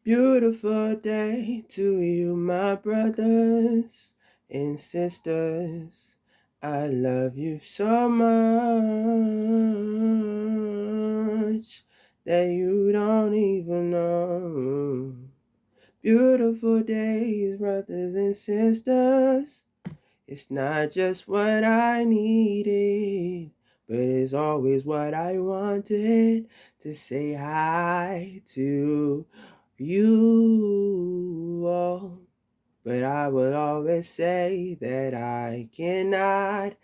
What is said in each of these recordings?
Beautiful day to you, my brothers and sisters. I love you so much that you don't even know. Beautiful days, brothers and sisters. It's not just what I needed, but it's always what I wanted to say hi to you all. But I will always say that I cannot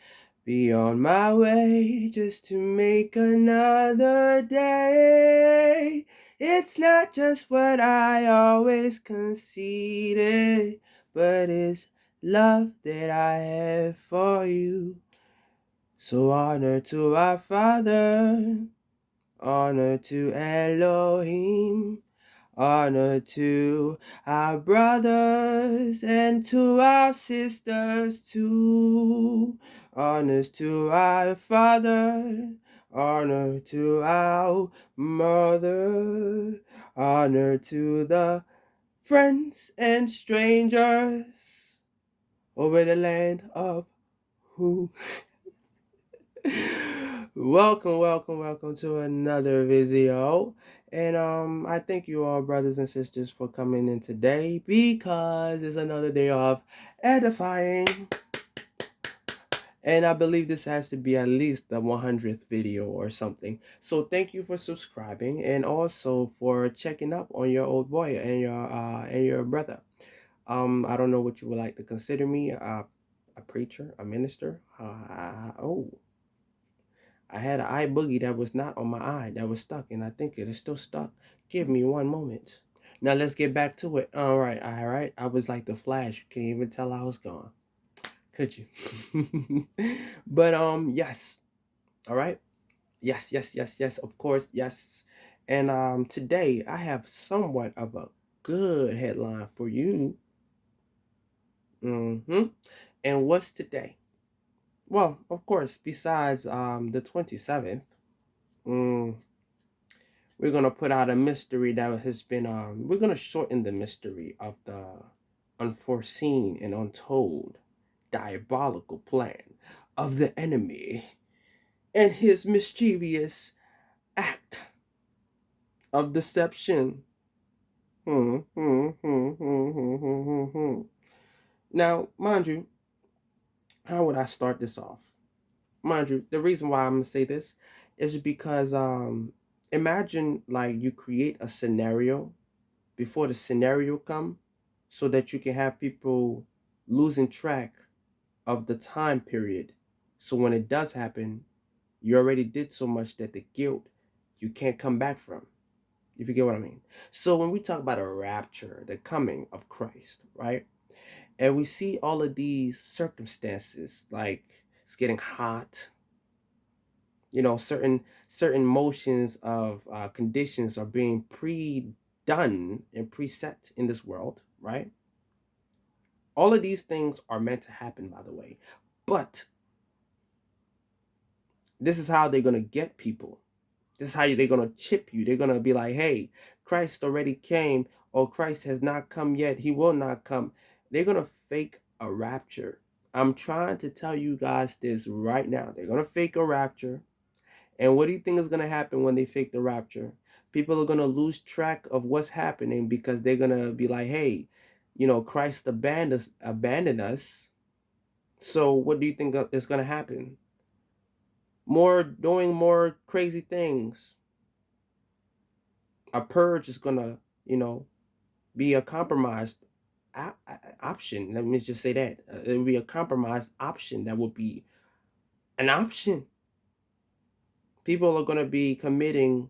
be on my way just to make another day. It's not just what I always conceded, but it's love that I have for you. So honor to our Father, honor to Elohim, honor to our brothers and to our sisters too. Honors to our father, honor to our mother, honor to the friends and strangers over the land of who. welcome to another video. And I thank you all, brothers and sisters, for coming in today because it's another day of edifying. And I believe this has to be at least the 100th video or something. So thank you for subscribing and also for checking up on your old boy and your brother. I don't know what you would like to consider me, a preacher, a minister. I had an eye boogie that was not on my eye, that was stuck, and I think it is still stuck. Give me one moment. Now let's get back to it. All right. I was like the Flash. You can't even tell I was gone, could you? But yes. All right. Yes. Of course, yes. And today I have somewhat of a good headline for you. And what's today? Well, of course, besides the 27th. We're going to put out a mystery that has been, we're going to shorten the mystery of the unforeseen and untold diabolical plan of the enemy and his mischievous act of deception. Now, mind you, how would I start this off? Mind you, the reason why I'm going to say this is because imagine like you create a scenario before the scenario come so that you can have people losing track of the time period. So when it does happen, you already did so much that the guilt you can't come back from. If you get what I mean. So when we talk about a rapture, the coming of Christ, right? And we see all of these circumstances, like it's getting hot, certain motions of conditions are being pre-done and preset in this world, right? All of these things are meant to happen, by the way, but this is how they're going to get people. This is how they're going to chip you. They're going to be like, hey, Christ already came, or Christ has not come yet, he will not come. They're going to fake a rapture. I'm trying to tell you guys this right now. They're going to fake a rapture. And what do you think is going to happen when they fake the rapture? People are going to lose track of what's happening because they're going to be like, hey, Christ abandoned us. So what do you think is going to happen? Doing more crazy things. A purge is going to, be a compromised option. Let me just say that. It would be a compromised option that would be an option. People are going to be committing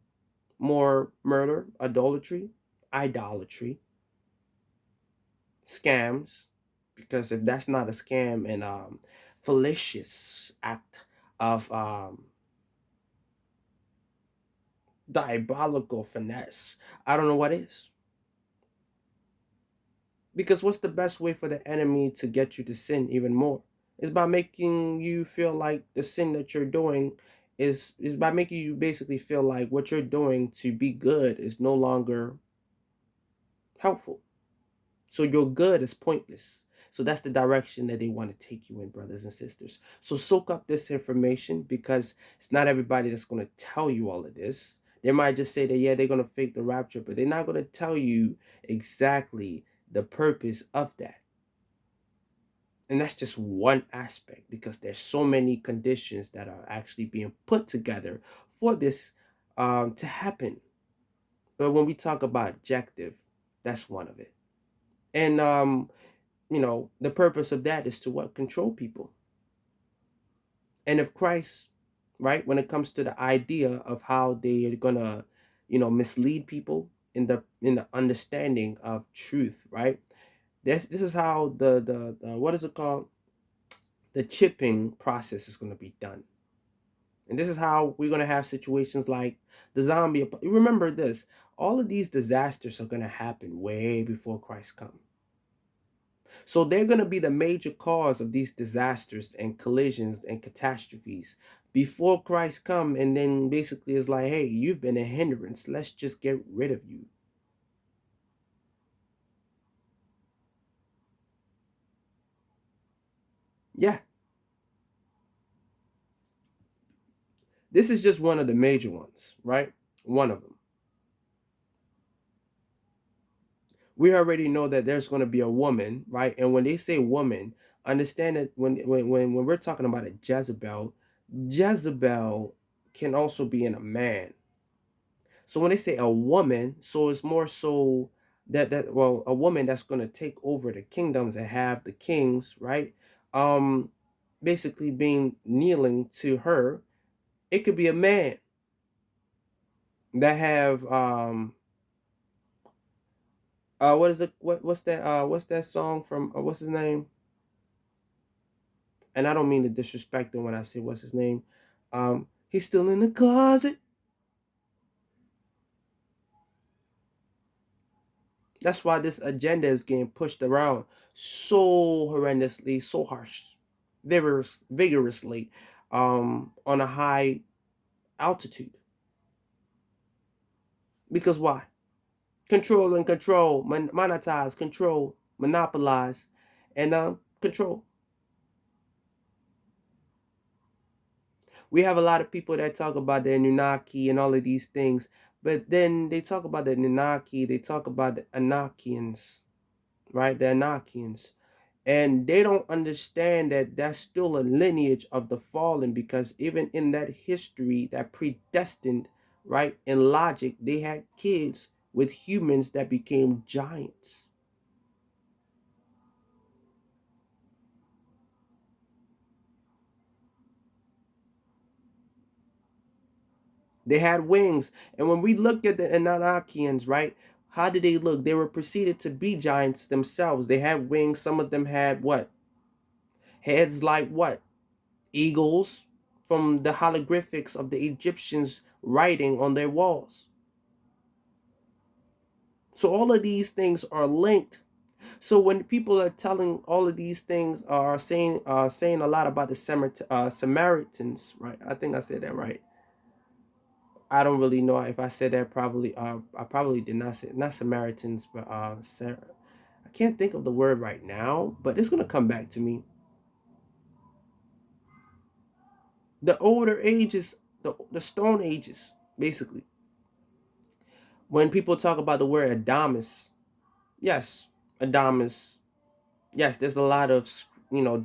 more murder, idolatry, scams, because if that's not a scam and fallacious act of diabolical finesse, I don't know what is. Because what's the best way for the enemy to get you to sin even more? Is by making you feel like the sin that you're doing is by making you basically feel like what you're doing to be good is no longer helpful. So your good is pointless. So that's the direction that they want to take you in, brothers and sisters. So soak up this information, because it's not everybody that's going to tell you all of this. They might just say that, yeah, they're going to fake the rapture, but they're not going to tell you exactly the purpose of that. And that's just one aspect, because there's so many conditions that are actually being put together for this to happen. But when we talk about objective, that's one of it. And the purpose of that is to what? Control people. And if Christ, right, when it comes to the idea of how they are gonna, mislead people in the understanding of truth, right? This is how the what is it called? The chipping process is gonna be done. And this is how we're gonna have situations like the zombie. Remember this: all of these disasters are gonna happen way before Christ comes. So they're going to be the major cause of these disasters and collisions and catastrophes before Christ come, and then basically it's like, hey, you've been a hindrance. Let's just get rid of you. Yeah, this is just one of the major ones, right? One of them. We already know that there's going to be a woman, right? And when they say woman, understand that when we're talking about a Jezebel, Jezebel can also be in a man. So when they say a woman, so it's more so that well, a woman that's going to take over the kingdoms and have the kings, right? Um, basically being kneeling to her. It could be a man that have what is it? What's that song from? What's his name? And I don't mean to disrespect him when I say what's his name. He's still in the closet. That's why this agenda is getting pushed around so horrendously, so harsh, vigorously, on a high altitude. Because why? Control and control, monetize, control, monopolize, and control. We have a lot of people that talk about the Anunnaki and all of these things, but then they talk about the Anunnaki, they talk about the Anakians, right? The Anakians. And they don't understand that that's still a lineage of the fallen, because even in that history, that predestined, right, in logic, they had kids with humans that became giants. They had wings. And when we look at the Anunnakians, right, how did they look? They were proceeded to be giants themselves. They had wings. Some of them had what? Heads like what? Eagles, from the hieroglyphics of the Egyptians writing on their walls. So all of these things are linked. So when people are telling all of these things, are saying a lot about the Samaritans, right? I think I said that right. I don't really know if I said that probably. I probably did not say, not Samaritans, but I can't think of the word right now, but it's gonna come back to me. The older ages, the Stone Ages, basically. When people talk about the word Adamus, yes, Adamus. Yes, there's a lot of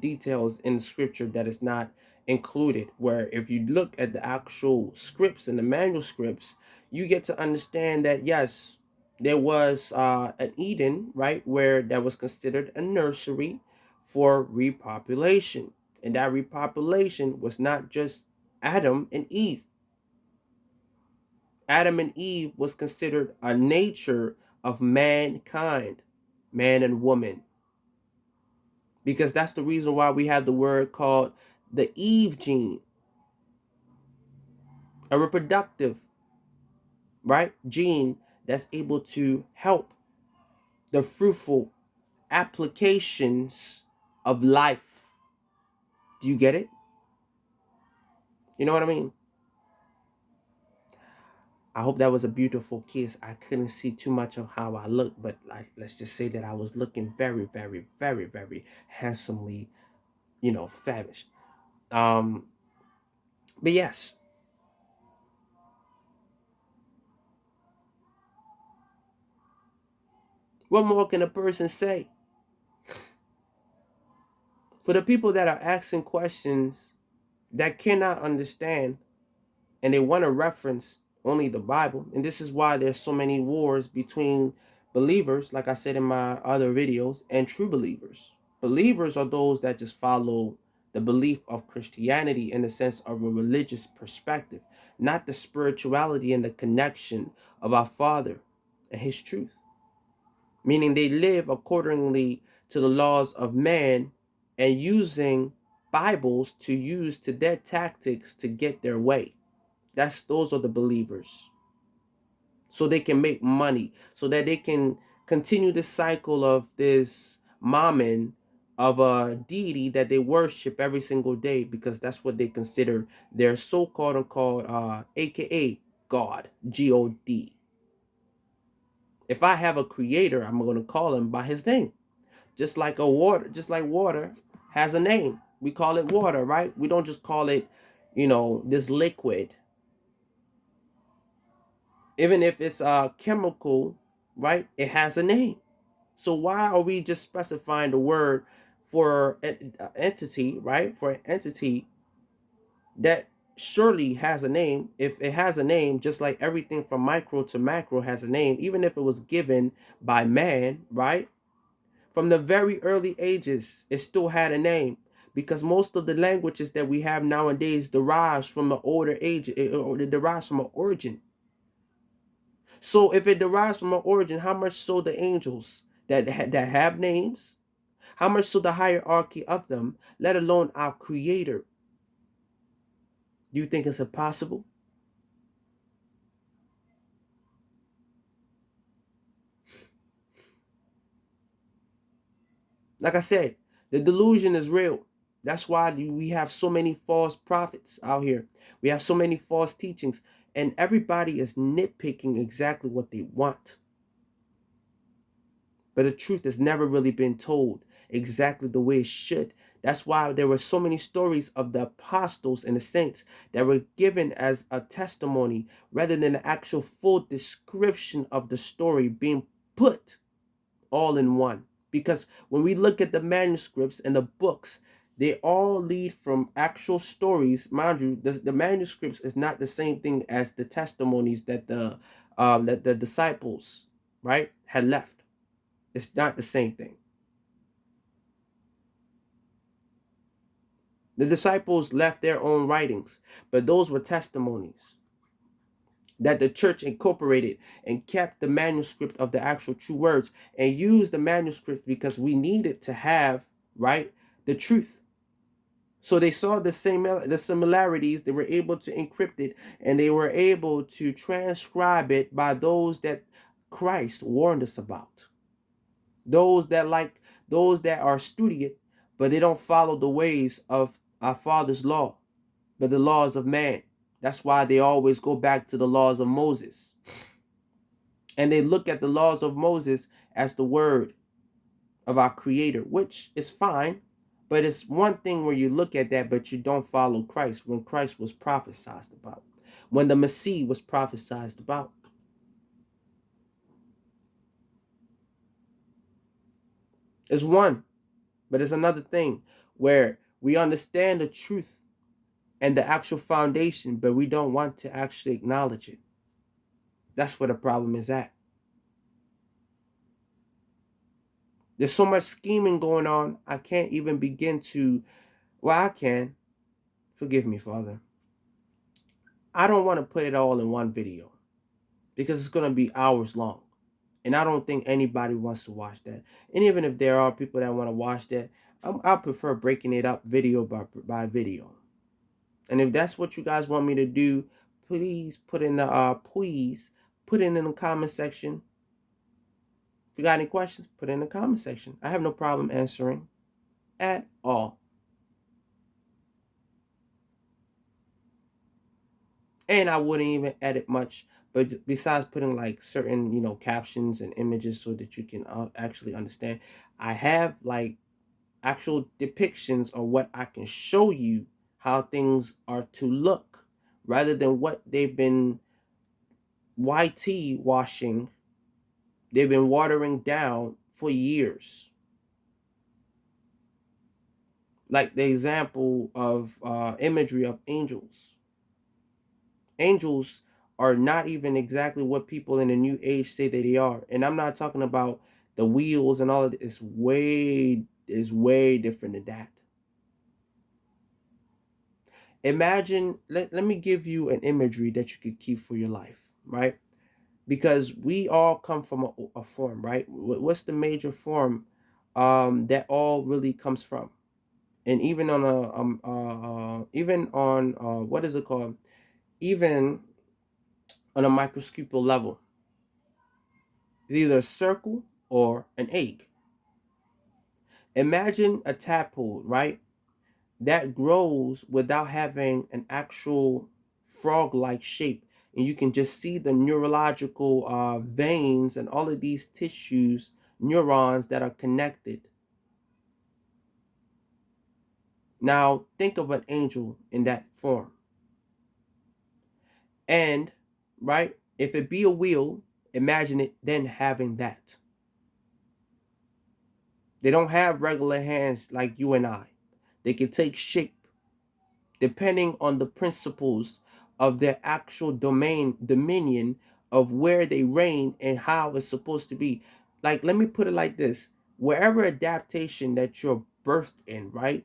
details in scripture that is not included. Where if you look at the actual scripts and the manuscripts, you get to understand that yes, there was an Eden, right, where that was considered a nursery for repopulation, and that repopulation was not just Adam and Eve. Adam and Eve was considered a nature of mankind, man and woman, because that's the reason why we have the word called the Eve gene, a reproductive, right, gene that's able to help the fruitful applications of life. Do you get it? You know what I mean? I hope that was a beautiful kiss. I couldn't see too much of how I looked, but like let's just say that I was looking very, very, very, very handsomely, famished. Um, but yes, what more can a person say? For the people that are asking questions that cannot understand and they want to reference only the Bible, and this is why there's so many wars between believers, like I said in my other videos, and true believers. Believers are those that just follow the belief of Christianity in the sense of a religious perspective, not the spirituality and the connection of our Father and His truth. Meaning they live accordingly to the laws of man and using Bibles to use to their tactics to get their way. Those are the believers. So they can make money, so that they can continue the cycle of this mammon of a deity that they worship every single day because that's what they consider their so-called and called aka God, God. If I have a creator, I'm going to call him by his name. Just like water has a name. We call it water, right? We don't just call it, this liquid. Even if it's a chemical, right? It has a name. So why are we just specifying the word for an entity, right? For an entity that surely has a name. If it has a name, just like everything from micro to macro has a name, even if it was given by man, right? From the very early ages, it still had a name because most of the languages that we have nowadays derives from the older age, or it derives from an origin. So if it derives from an origin, how much so the angels that have names? How much so the hierarchy of them, let alone our creator? Do you think it's impossible? Like I said, the delusion is real. That's why we have so many false prophets out here. We have so many false teachings, and everybody is nitpicking exactly what they want. But the truth has never really been told exactly the way it should. That's why there were so many stories of the apostles and the saints that were given as a testimony rather than the actual full description of the story being put all in one. Because when we look at the manuscripts and the books, they all lead from actual stories. Mind you, the manuscripts is not the same thing as the testimonies that the disciples, right, had left. It's not the same thing. The disciples left their own writings, but those were testimonies that the church incorporated and kept the manuscript of the actual true words and used the manuscript because we needed to have, right, the truth. So they saw the similarities, they were able to encrypt it, and they were able to transcribe it by those that Christ warned us about. Those that those that are studious, but they don't follow the ways of our Father's law, but the laws of man. That's why they always go back to the laws of Moses. And they look at the laws of Moses as the word of our creator, which is fine. But it's one thing where you look at that, but you don't follow Christ when Christ was prophesied about, when the Messiah was prophesied about. It's one, but it's another thing where we understand the truth and the actual foundation, but we don't want to actually acknowledge it. That's where the problem is at. There's so much scheming going on, I can't even begin to, well, I can. Forgive me, Father. I don't want to put it all in one video because it's going to be hours long. And I don't think anybody wants to watch that. And even if there are people that want to watch that, I prefer breaking it up video by video. And if that's what you guys want me to do, please put it in the comment section. If you got any questions, put it in the comment section. I have no problem answering at all. And I wouldn't even edit much, But besides putting like certain, captions and images so that you can actually understand, I have like actual depictions of what I can show you how things are to look rather than what they've been YT washing, they've been watering down for years. Like the example of imagery of angels. Angels are not even exactly what people in the new age say that they are. And I'm not talking about the wheels and all of it. It's way different than that. Imagine, let me give you an imagery that you could keep for your life, right? Because we all come from a form, right? What's the major form that all really comes from? And even on a even on what is it called? Even on a microscopical level, it's either a circle or an egg. Imagine a tadpole, right? That grows without having an actual frog-like shape, and you can just see the neurological veins and all of these tissues, neurons that are connected. Now think of an angel in that form, and right, if it be a wheel, imagine it then having that. They don't have regular hands like you and I. They can take shape depending on the principles of their actual dominion of where they reign and how it's supposed to be. Like, let me put it like this: wherever adaptation that you're birthed in, right,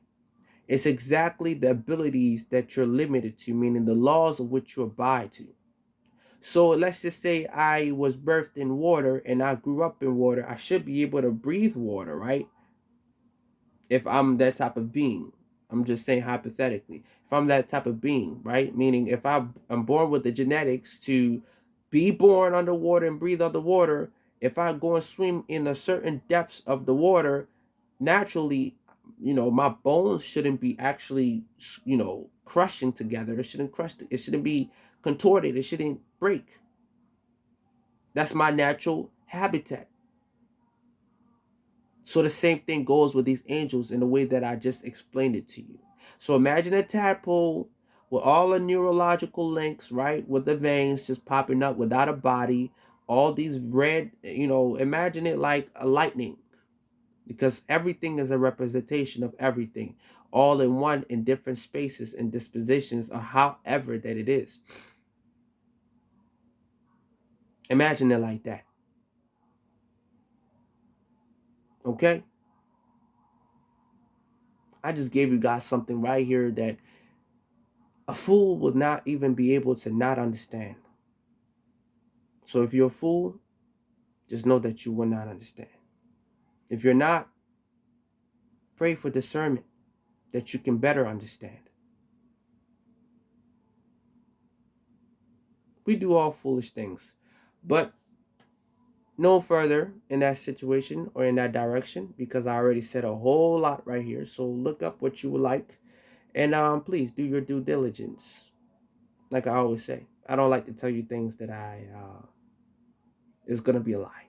it's exactly the abilities that you're limited to, meaning the laws of which you abide to. So let's just say I was birthed in water and I grew up in water. I should be able to breathe water, right? If I'm that type of being. I'm just saying hypothetically. If I'm that type of being, right? Meaning if I'm born with the genetics to be born underwater and breathe underwater, if I go and swim in a certain depths of the water, naturally, my bones shouldn't be actually, crushing together. It shouldn't crush. It shouldn't be contorted. It shouldn't break. That's my natural habitat. So the same thing goes with these angels in the way that I just explained it to you. So imagine a tadpole with all the neurological links, right? With the veins just popping up without a body, all these red, imagine it like a lightning because everything is a representation of everything, all in one in different spaces and dispositions or however that it is. Imagine it like that. Okay? I just gave you guys something right here that a fool would not even be able to not understand. So if you're a fool, just know that you will not understand. If you're not, pray for discernment that you can better understand. We do all foolish things, but no further in that situation or in that direction because I already said a whole lot right here. So look up what you would like and please do your due diligence. Like I always say, I don't like to tell you things that I is gonna be a lie.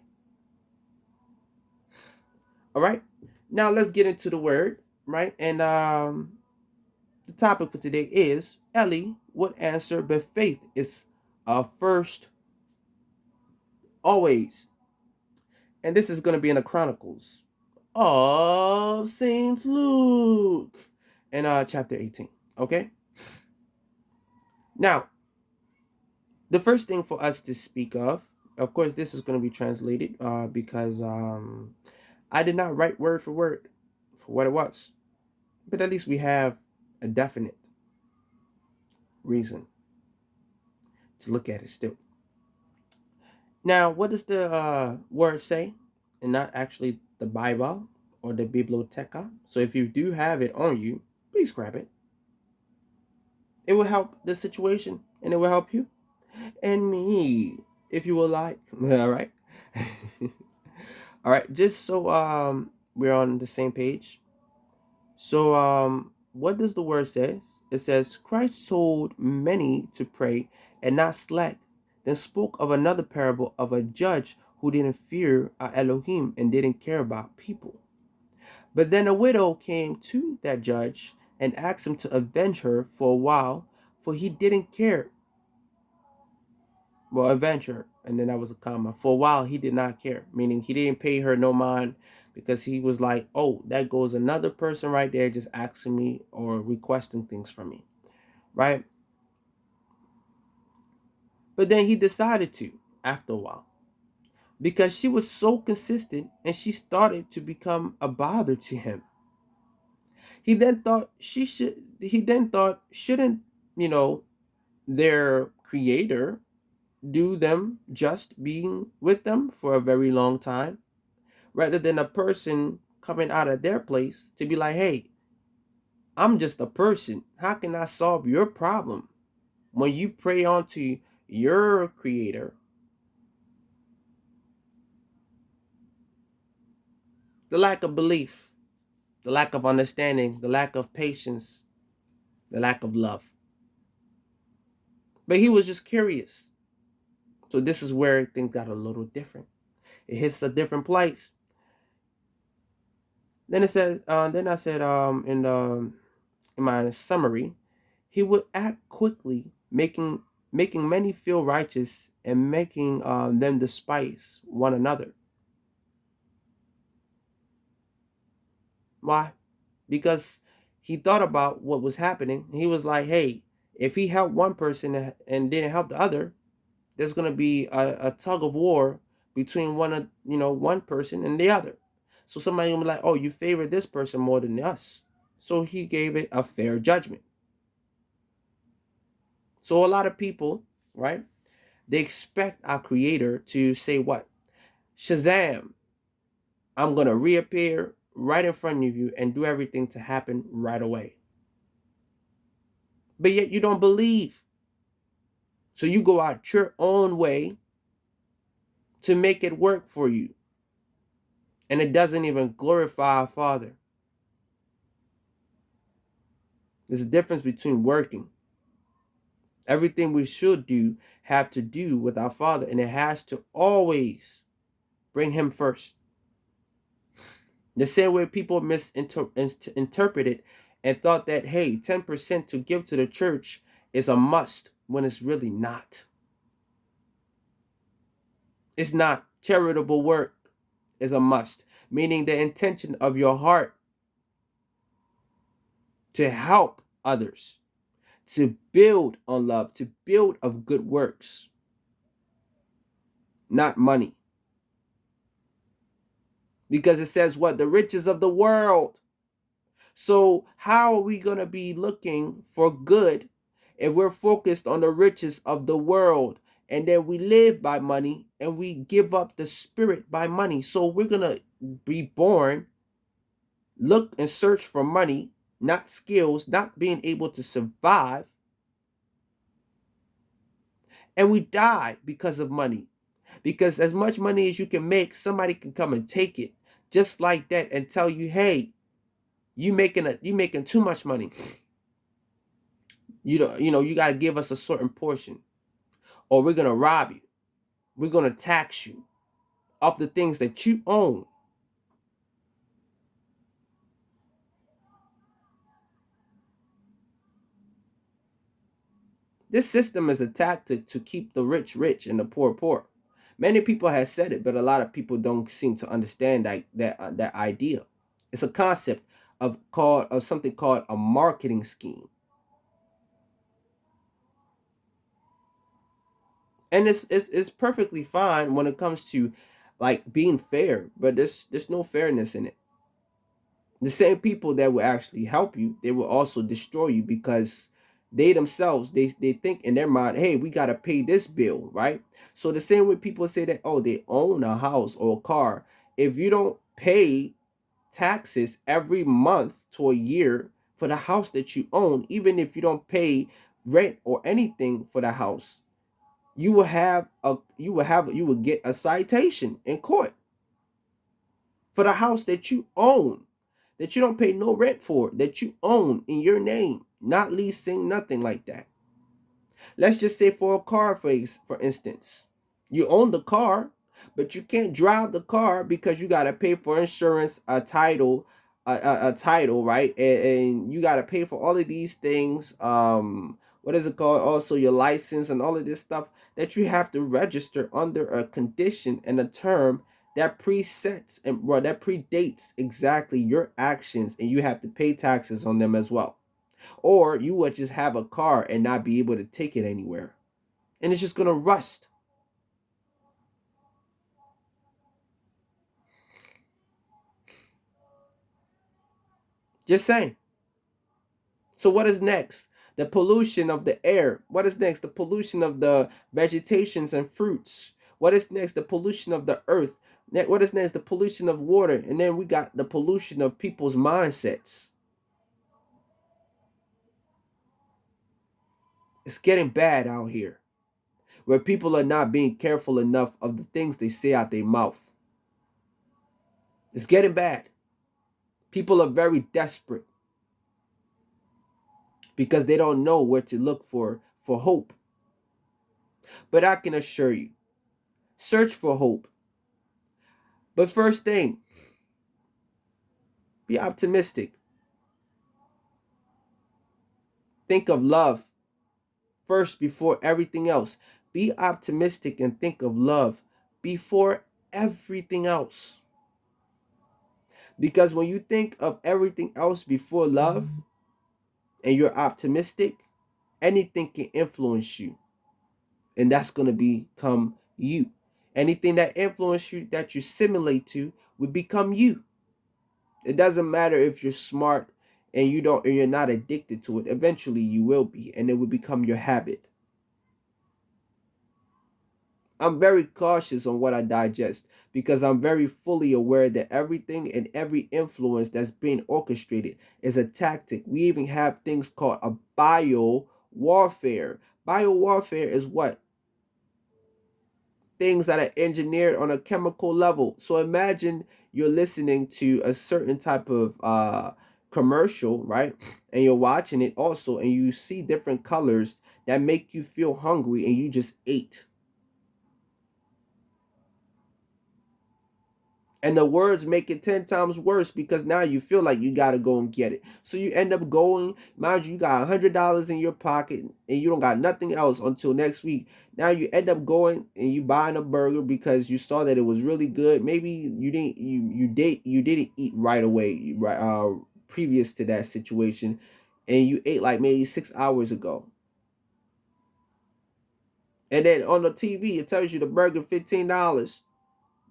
All right. Now let's get into the word, right? And the topic for today is Ellie would answer, but faith is first always. And this is going to be in the Chronicles of Saint Luke in chapter 18. Okay. Now, the first thing for us to speak of course, this is going to be translated because I did not write word for word for what it was, but at least we have a definite reason to look at it still. Now, what does the word say? And not actually the Bible or the biblioteca. So if you do have it on you, please grab it. It will help the situation and it will help you and me if you will like. All right. All right, just so we're on the same page. So what does the word says? It says Christ told many to pray and not slack then spoke of another parable of a judge who didn't fear Elohim and didn't care about people. But then a widow came to that judge and asked him to avenge her for a while, for he didn't care. Well, avenge her, and then that was a comma. For a while, he did not care, meaning he didn't pay her no mind because he was like, oh, that goes another person right there just asking me or requesting things from me, right? But then he decided to after a while because she was so consistent and she started to become a bother to him. He then thought, shouldn't, you know, their creator do them just being with them for a very long time rather than a person coming out of their place to be like, hey, I'm just a person. How can I solve your problem? When you pray onto your creator, the lack of belief, the lack of understanding, the lack of patience, the lack of love. But he was just curious. So this is where things got a little different. It hits a different place. Then it says, then I said, in my summary, he would act quickly, making many feel righteous and making them despise one another. Why? Because he thought about what was happening. He was like, hey, if he helped one person and didn't help the other, there's gonna be a tug of war between one person and the other. So somebody gonna be like, oh, you favor this person more than us. So he gave it a fair judgment. So a lot of people, right? They expect our creator to say what? Shazam, I'm gonna reappear right in front of you and do everything to happen right away. But yet you don't believe. So you go out your own way to make it work for you. And it doesn't even glorify our Father. There's a difference between working. Everything we should do have to do with our Father, and it has to always bring Him first. The same way people misinterpret it and thought that, hey, 10% to give to the church is a must when it's really not. It's not. Charitable work is a must, meaning the intention of your heart to help others, to build on love, to build of good works, not money. Because it says what? The riches of the world. So how are we going to be looking for good if we're focused on the riches of the world and then we live by money and we give up the spirit by money? So we're going to be born, look and search for money, not skills, not being able to survive. And we die because of money. Because as much money as you can make, somebody can come and take it just like that and tell you, hey, you making too much money. You got to give us a certain portion or we're going to rob you. We're going to tax you off the things that you own. This system is a tactic to keep the rich rich and the poor poor. Many people have said it, but a lot of people don't seem to understand that idea. It's a concept of something called a marketing scheme. And it's perfectly fine when it comes to like being fair, but there's no fairness in it. The same people that will actually help you, they will also destroy you because they themselves they think in their mind, hey, we got to pay this bill, right? So the same way people say that, oh, they own a house or a car, if you don't pay taxes every month to a year for the house that you own, even if you don't pay rent or anything for the house, you will get a citation in court for the house that you own, that you don't pay no rent for, that you own in your name, not leasing, nothing like that. Let's just say for a car, for instance, you own the car, but you can't drive the car because you got to pay for insurance, a title, a title, right? And you got to pay for all of these things. What is it called? Also, your license and all of this stuff that you have to register under a condition and a term that presets and well, that predates exactly your actions, and you have to pay taxes on them as well. Or you would just have a car and not be able to take it anywhere. And it's just going to rust. Just saying. So, what is next? The pollution of the air. What is next? The pollution of the vegetations and fruits. What is next? The pollution of the earth. What is next? The pollution of water. And then we got the pollution of people's mindsets. It's getting bad out here where people are not being careful enough of the things they say out their mouth. It's getting bad. People are very desperate because they don't know where to look for hope. But I can assure you, search for hope. But first thing, be optimistic. Think of love first before everything else. Be optimistic and think of love before everything else. Because when you think of everything else before love and you're optimistic, anything can influence you. And that's going to become you. Anything that influences you that you simulate to would become you. It doesn't matter if you're smart and you're not addicted to it. Eventually you will be, and it will become your habit. I'm very cautious on what I digest because I'm very fully aware that everything and every influence that's being orchestrated is a tactic. We even have things called a bio warfare. Bio warfare is what? Things that are engineered on a chemical level. So imagine you're listening to a certain type of commercial, right? And you're watching it also, and you see different colors that make you feel hungry, and you just ate. And the words make it 10 times worse because now you feel like you got to go and get it. So you end up going, mind you, you got $100 in your pocket and you don't got nothing else until next week. Now you end up going and you buying a burger because you saw that it was really good. Maybe you didn't eat right away, right, previous to that situation, and you ate like maybe 6 hours ago. And then on the TV it tells you the burger $15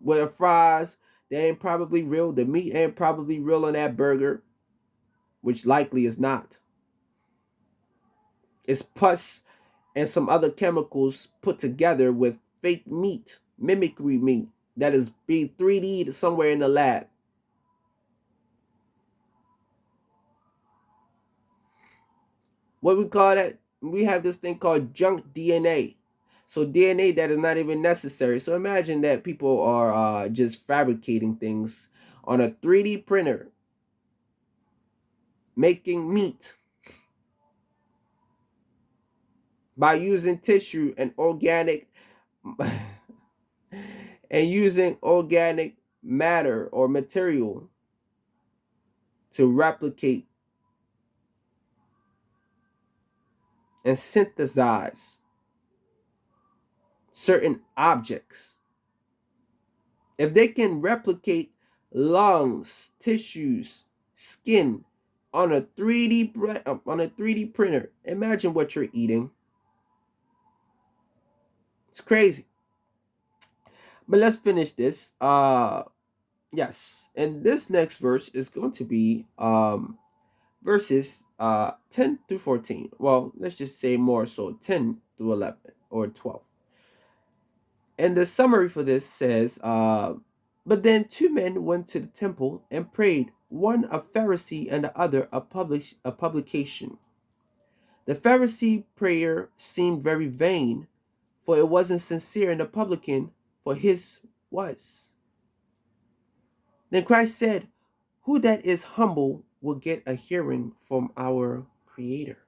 with the fries. They ain't probably real. The meat ain't probably real on that burger, which likely is not. It's pus and some other chemicals put together with fake meat, mimicry meat that is being 3D'd somewhere in the lab. What we call that? We have this thing called junk DNA. So DNA that is not even necessary. So imagine that people are just fabricating things on a 3D printer, making meat by using tissue and organic and using organic matter or material to replicate and synthesize certain objects. If they can replicate lungs, tissues, skin on a 3D printer, imagine what you're eating. It's crazy. But let's finish this. Yes. And this next verse is going to be verses 10 through 14. Well, let's just say more so 10 through 11 or 12. And the summary for this says, but then two men went to the temple and prayed, one a Pharisee and the other a publication. The Pharisee prayer seemed very vain, for it wasn't sincere, and the publican, for his was. Then Christ said, who that is humble will get a hearing from our Creator.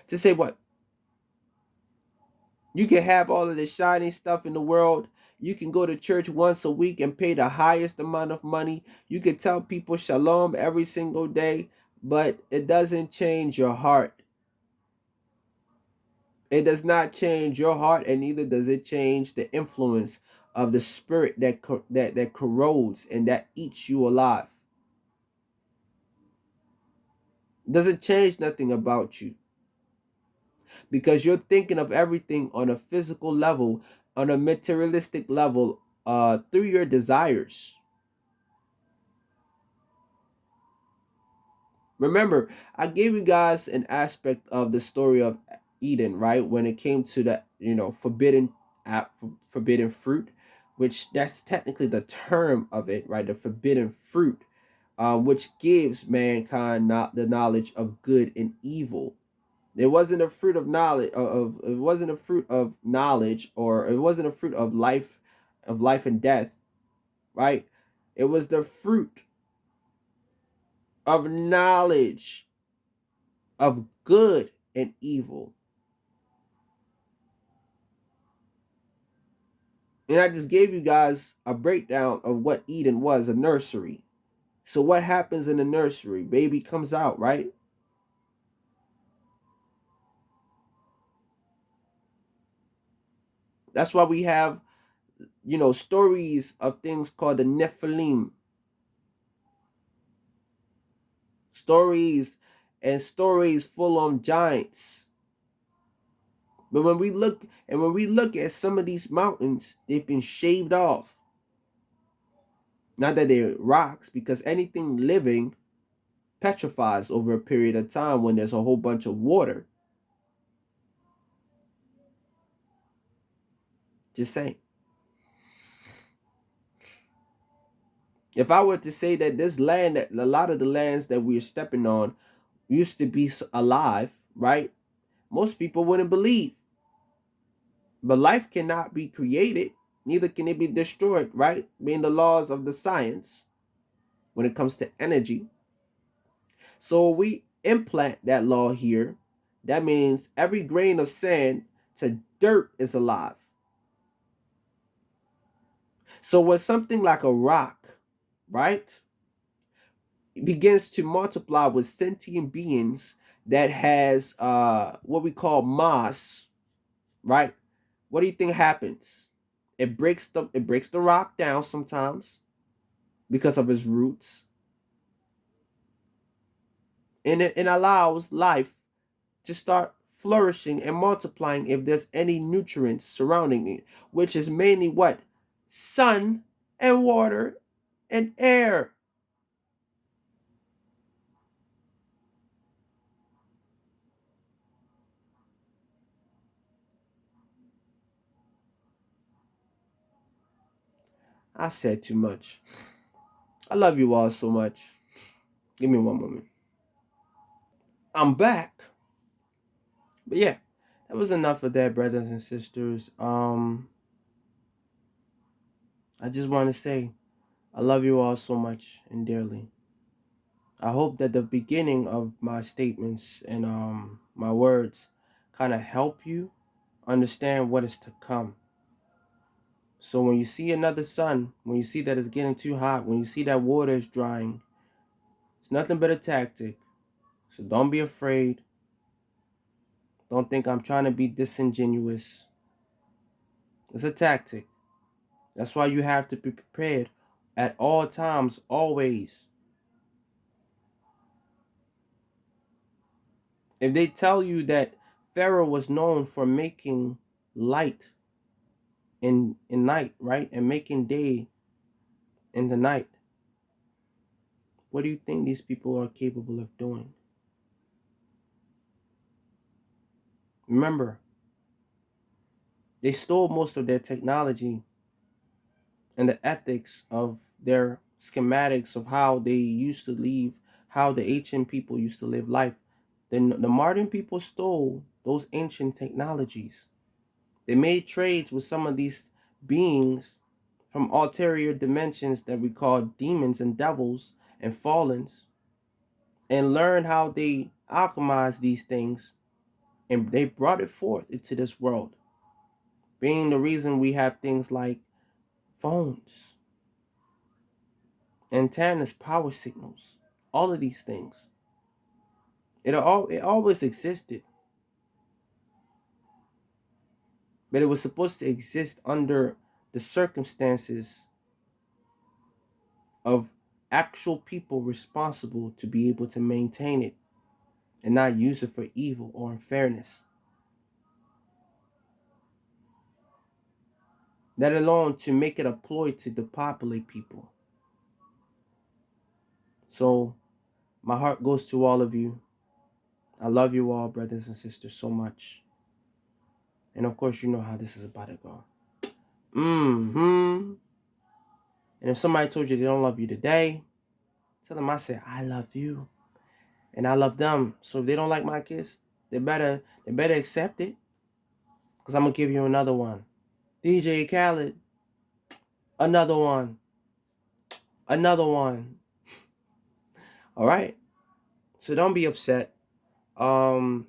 To say what? You can have all of the shiny stuff in the world. You can go to church once a week and pay the highest amount of money. You can tell people shalom every single day, but it doesn't change your heart. It does not change your heart, and neither does it change the influence of the spirit that corrodes and that eats you alive. Doesn't change nothing about you because you're thinking of everything on a physical level, on a materialistic level, through your desires. Remember, I gave you guys an aspect of the story of Eden, right? When it came to that, forbidden forbidden fruit, which that's technically the term of it, right? The forbidden fruit, which gives mankind not the knowledge of good and evil. It wasn't a fruit of knowledge it wasn't a fruit of knowledge, or it wasn't a fruit of life and death, right? It was the fruit of knowledge of good and evil. And I just gave you guys a breakdown of what Eden was, a nursery. So what happens in the nursery? Baby comes out, right? That's why we have, stories of things called the Nephilim, stories and stories full on giants. But when we look at some of these mountains, they've been shaved off. Not that they're rocks, because anything living petrifies over a period of time when there's a whole bunch of water. Just saying. If I were to say that this land, that a lot of the lands that we're stepping on used to be alive, right? Most people wouldn't believe. But life cannot be created, neither can it be destroyed, right? Being the laws of the science when it comes to energy. So we implant that law here. That means every grain of sand to dirt is alive. So when something like a rock, right, begins to multiply with sentient beings that has what we call mass, right? What do you think happens? It breaks the rock down sometimes because of its roots, and it allows life to start flourishing and multiplying if there's any nutrients surrounding it, which is mainly what? Sun and water and air. I said too much. I love you all so much. Give me one moment. I'm back. But yeah, that was enough of that, brothers and sisters. I just want to say I love you all so much and dearly. I hope that the beginning of my statements and my words kind of help you understand what is to come. So when you see another sun, when you see that it's getting too hot, when you see that water is drying, it's nothing but a tactic. So don't be afraid. Don't think I'm trying to be disingenuous. It's a tactic. That's why you have to be prepared at all times, always. If they tell you that Pharaoh was known for making light in night, right? And making day in the night, what do you think these people are capable of doing? Remember, they stole most of their technology and the ethics of their schematics of how they used to live, how the ancient people used to live life. Then the modern people stole those ancient technologies. They made trades with some of these beings from ulterior dimensions that we call demons and devils and fallens, and learned how they alchemized these things, and they brought it forth into this world. being the reason we have things like phones, antennas, power signals, all of these things. It always existed, but it was supposed to exist under the circumstances of actual people responsible to be able to maintain it and not use it for evil or unfairness. Let alone to make it a ploy to depopulate people. So my heart goes to all of you. I love you all, brothers and sisters, so much. And of course, you know how this is about to go. Mm-hmm. And if somebody told you they don't love you today, tell them I said I love you and I love them. So if they don't like my kiss, they better accept it. Cause I'm gonna give you another one. DJ Khaled, another one, another one. All right. So don't be upset. Um,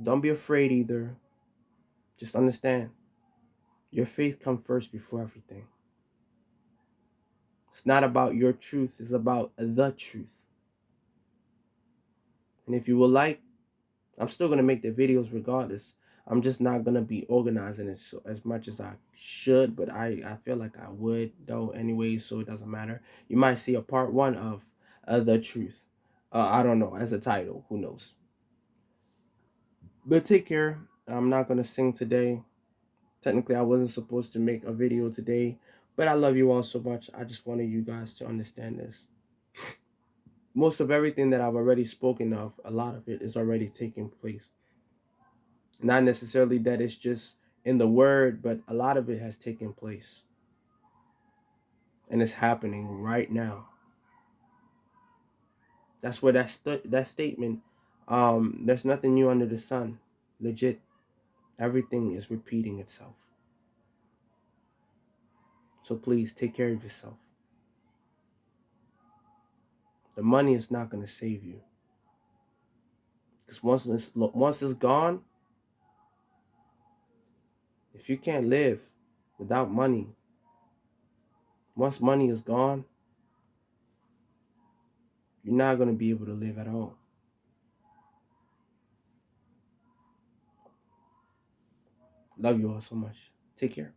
don't be afraid either. Just understand your faith comes first before everything. It's not about your truth, it's about the truth. And if you would like, I'm still gonna make the videos regardless. I'm just not gonna be organizing it so as much as I should, but I feel like I would though anyway, so it doesn't matter. You might see a part one of the truth. I don't know, as a title, who knows. But take care. I'm not gonna sing today. Technically, I wasn't supposed to make a video today, but I love you all so much. I just wanted you guys to understand this. Most of everything that I've already spoken of, a lot of it is already taking place. Not necessarily that it's just in the word, but a lot of it has taken place. And it's happening right now. That's where that statement, there's nothing new under the sun. Legit, everything is repeating itself. So please take care of yourself. The money is not going to save you. Because once it's gone, if you can't live without money, once money is gone, you're not going to be able to live at all. Love you all so much. Take care.